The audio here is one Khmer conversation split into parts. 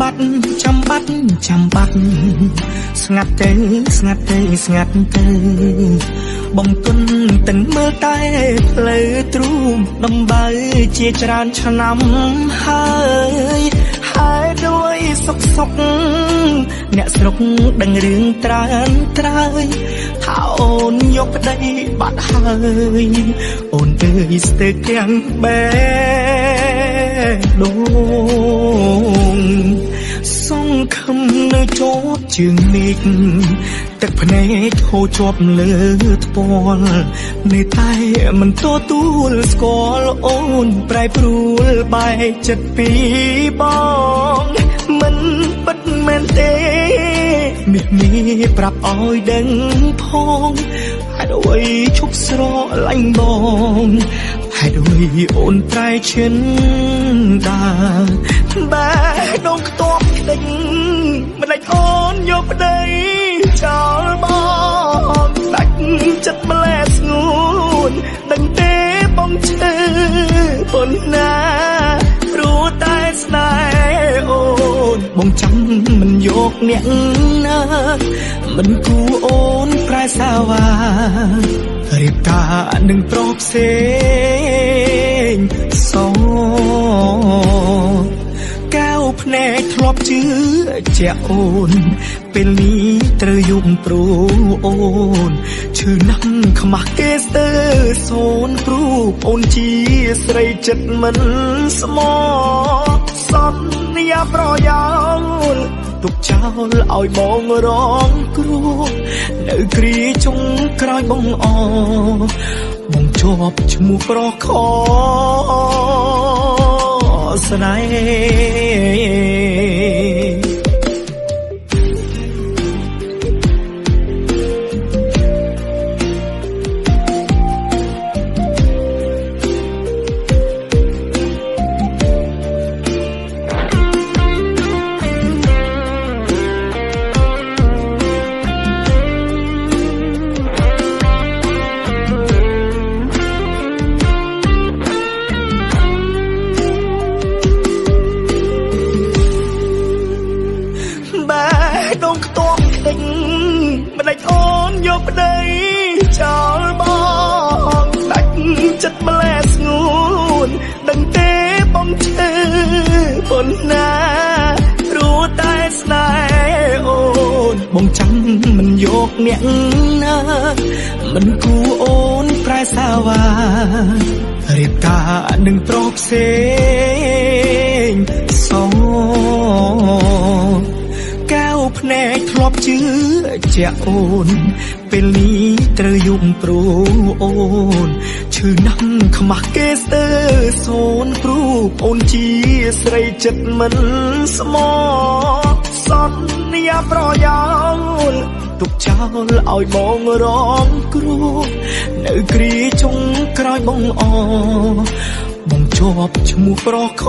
បាត់ចាំបាត់ស្ងាត់ទៅបំទុនទាំងមើលតែផ្លូវទ្រូងដំបើជាច្រើនឆ្នាំហើយដោយសុកអ្នកស្រុកដឹងរឿងត្រើយថាអូនយកប្តីបាត់ហើយអូនអើយស្ទើរទាំងបែដូងសង្ឃឹមនៅជាប់ជើងមេឃទឹកភ្នែកហូរជាប់លើថ្ពាល់នៅតែមិនទទួលស្គាល់អូនប្រែប្រួលបែកចិត្តពីបងមិនពិតមែនទេមាសមីប្រាប់ឲ្យដឹងផងហេតុអ្វីឈប់ស្រឡាញ់បងហេតុអ្វីអូនប្រែឈិនដាបែដងខ្ទាប់ក្ដិញមិនដេចអូនយកប្តីចោលបងដាច់ចិត្តម្លែស្ងួនដឹងទេបងឈឺប៉ុណ្ណាព្រោះតែស្នេហ៍អូនបងចាំមិនយកអ្នកណាមិនគួរអូនប្រែសាវ៉ារៀបការនឹងប្រុសផ្សេងសងកែវភ្នែកធ្លាប់ជឿជាក់អូនពេលនេះត្រូវយំព្រោះអូនឈឺណាស់ខ្មាស់គេស្ទើរសូនព្រោះអូនជាស្រីចិត្តមិនស្មោះសន្យាប្រយោលទុកចោលឲ្យបងរងគ្រោះនៅគ្រាចុងក្រោយបងអបងជាប់ឈ្មោះប្រុសខស្នេហ៍មិនដេចអូនយកប្តីចោលបងដាច់ចិត្តម្លែស្ងួនដឹងទេបងឈឺប៉ុណ្ណាព្រោះតែស្នេហ៍អូនបងចាំមិនយកអ្នកណាមិនគួរអូនប្រែសាវ៉ារៀបការនឹងប្រុសផ្សេងសងកែវភ្នែកធ្លាប់ជឿជាក់អូនពេលនេះត្រូវយំព្រោះអូនឈឺណាស់ខ្មាស់គេស្ទើរសូនព្រោះអូនជាស្រីចិត្តមិនស្មោះសន្យាប្រយោលទុកចោលឲ្យបងរងគ្រោះនៅគ្រាចុងក្រោយបងអបងជាប់ឈ្មោះប្រុសខ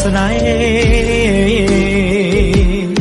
ស្នេហ៍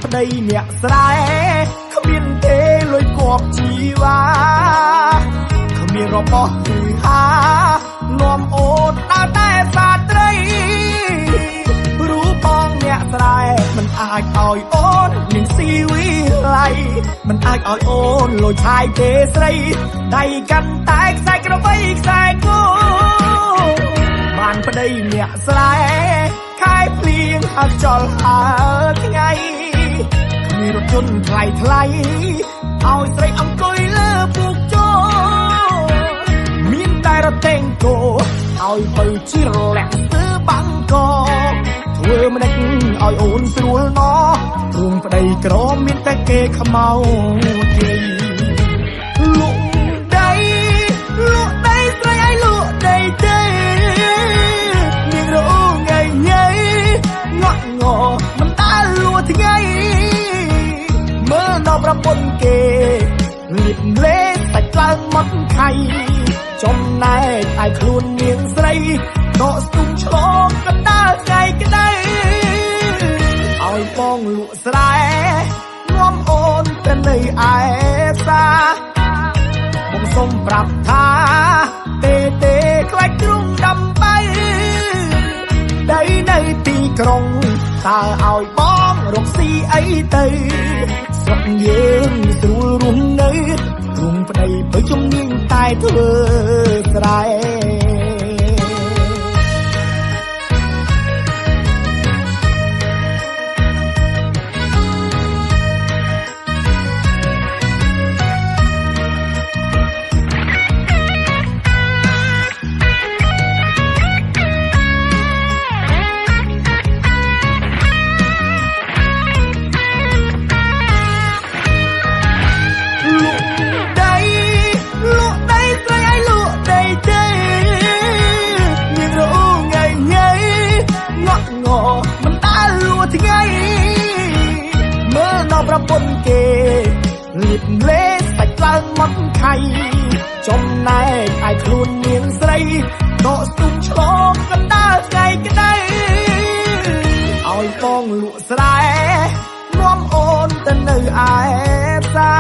ប្តីអ្នកស្រែគ្មានទេលុយគប់ជីវ៉ាគ្មានរបស់គឺហានាំអូនដើរតែសាត្រីព្រោះបងអ្នកស្រែមិនអាចឲ្យអូននឹងស៊ីវិល័យមិនអាចឲ្យអូនលុយឆាយទេស្រីដៃកាន់តែខ្សែក្របីខ្សែគោបានប្តីអ្នកស្រែខែភ្លៀងហើយចលហើថ្ងៃមានរថយន្តថ្លៃ ឲ្យស្រីអង្គុយលើពូកជោមានតែរទេងគោឲ្យបើជារលាក់ស្ទើបាំងកធ្វើម្ដេចឲ្យអូនស្រួលណោះទ្រង់ប្តីក្រមានតែគេខ្មៅគេលក់ដីស្រីឲ្យលក់ដីទេនាងរអូងៃញ៉ៃងក់ងមិនដាល់លួថ្ងៃមើលដល់ប្រពន្ធគេលៀបលេសាច់ឡើងមកខៃចំណែកឯខ្លួននាងស្រីដកស្ទុំឆ្លងកណ្ដាលថ្ងៃក្ដីឲ្យបងលក់ស្រែនាំអូនទៅនៅឯផ្សារបងសុំប្រាប់ថាទេខ្លាចទ្រង់ដើម្បីដីនៅទីក្រុងតើឲ្យបងរកស៊ីអីទៅស្រុកយើងស្រួលរស់នៅទ្រង់ប្តីបើជំនាញតែធ្វើស្រែប្រពន្ធគេលៀបលេសាច់ឡើងមកខៃចំណែកឯខ្លួននាងស្រីដកស្ទុំឆ្លងកណ្ដាលថ្ងៃក្ដីឲ្យបងលក់ស្រែនាំអូនទៅនៅឯផ្សា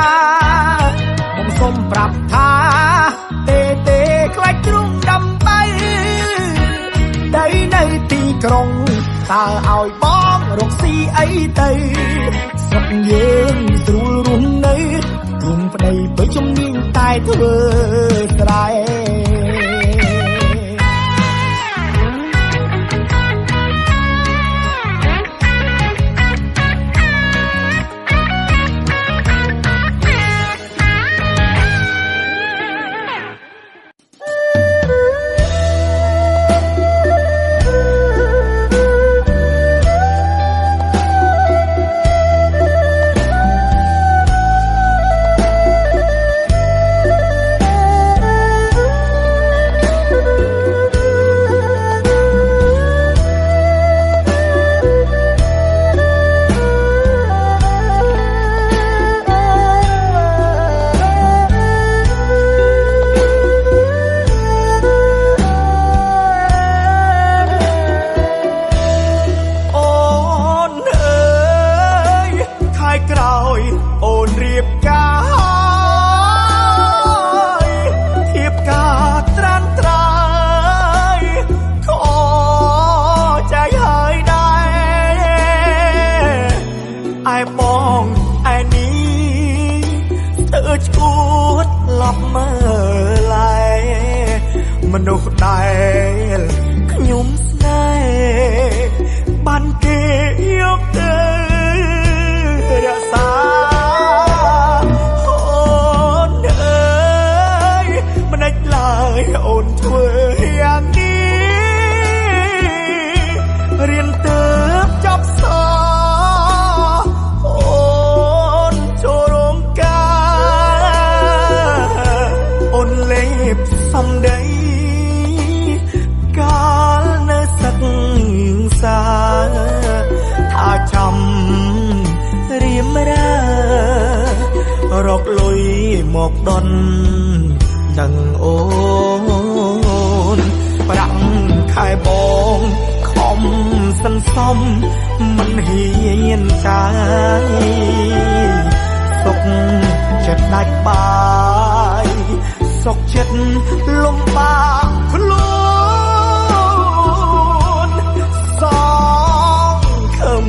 រខ្ញុំសុំប្រាប់ថាទេខ្លាចទ្រង់ដើម្បីដីនៅទីក្រុងតើឲ្យបងរកស៊ីអីទៅស្រុកយើងស្រួលរស់នៅទ្រង់ប្តីបើជំនាញតែធ្វើស្រែមនុស្សដែលខ្ញុំស្នេហ៍បានគេយកទៅរក្សាអូនអើយមិនអាចឡើយអូនធ្វើយ៉ាងនេះរៀនទៅចប់សអូនចូលរោងការអូនលេបសំដីថាចាំរៀមរករកលុយមកដុនដឹងអូនប្រាក់ខែបងខំសន្សំមិនហ៊ានចាយសុខចិត្តដាច់បាយសុខចិត្តលំបាកខ្លួនសងខំ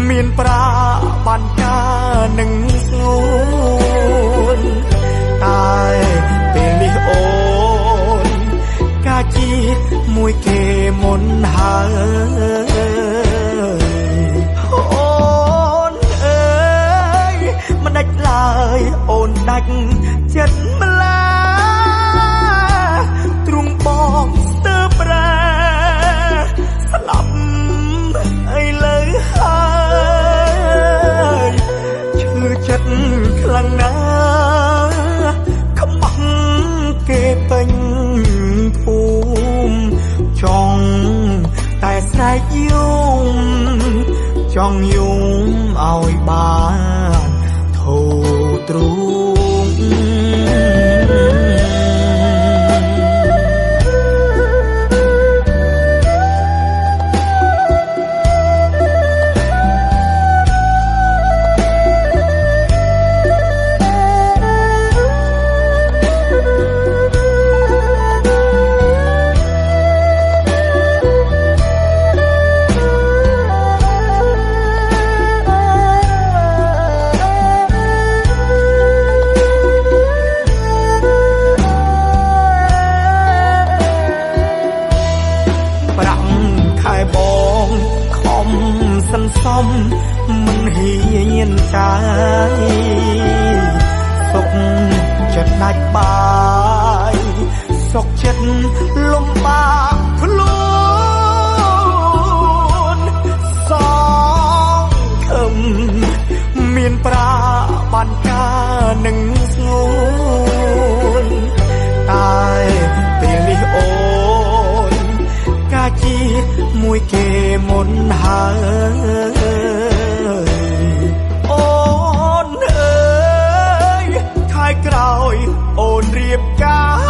មានប្រាបានការនឹងស្ងួនតែពេលនេះអូនកាជាមួយគេមុនហើយអូនអើ ដាច់ចិត្តម្លាទ្រង់បងស្ទើរប្រាស្លាប់អីលើហើយឈឺចិត្តខ្លាំងណាស់ខ្មាស់គេពេញភូមិចង់តែស្រែកយំចង់យំឲ្យបានធូរទ្រូងមិនហ៊ានចាយសុខចិត្តដាច់បាយសុខចិត្តលំបាកខ្លួនសងខំមានប្រាបានការនឹងស្ងួនតែពេលនេះអូនកាជាមួយគេមុនហើយអូនអើយខែក្រោយអូនរៀបការ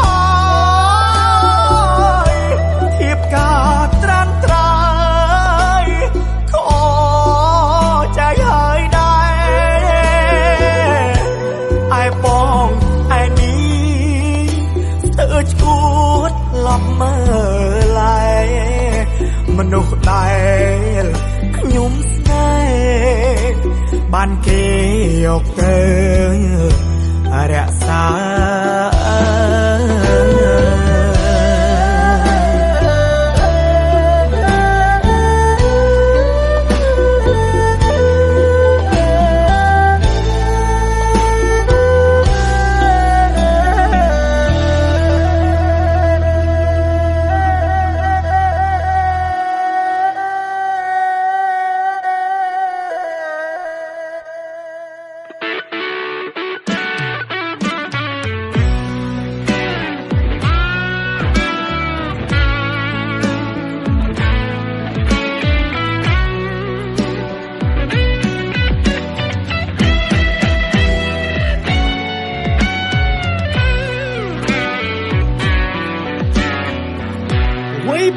ធៀបការត្រានត្រាយខអใจហើយដែរឯបងឯនេះស្ទើរឈួតឡប់មើលឡាយមនុស្សដែលខ្ញុំស្នេហ៍បានគេយកទៅរក្សា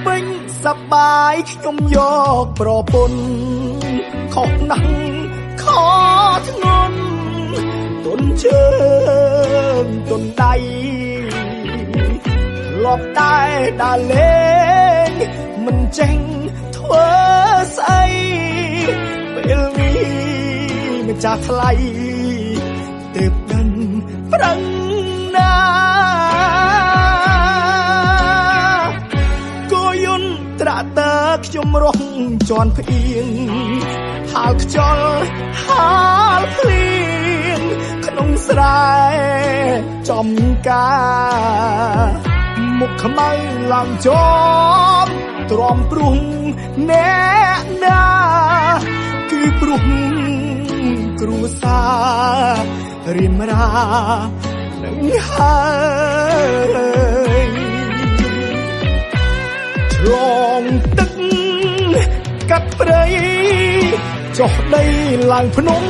ពេញសប្បាយខ្ញុំយកប្រពន្ធខុសណាស់ខធ្ងន់ទុនជើងទុនដៃលប់តែដើរលេងមិនចេញធ្វើស្អីពេលនេះម្ចាស់ថ្លៃទើបដឹងប្រឹងណាត្រាតើខ្ញុំរស់ជន់ភ្អៀងហាលខ្យល់ហាលភ្លៀងក្នុងស្រែចំការមុខខ្មៅឡើងចំទ្រាំព្រុសអ្នកណាគឺព្រុសគ្រួសាររៀមរានឹងហើយលងទឹកកាត់ព្រៃចុះដីឡើងភ្នំ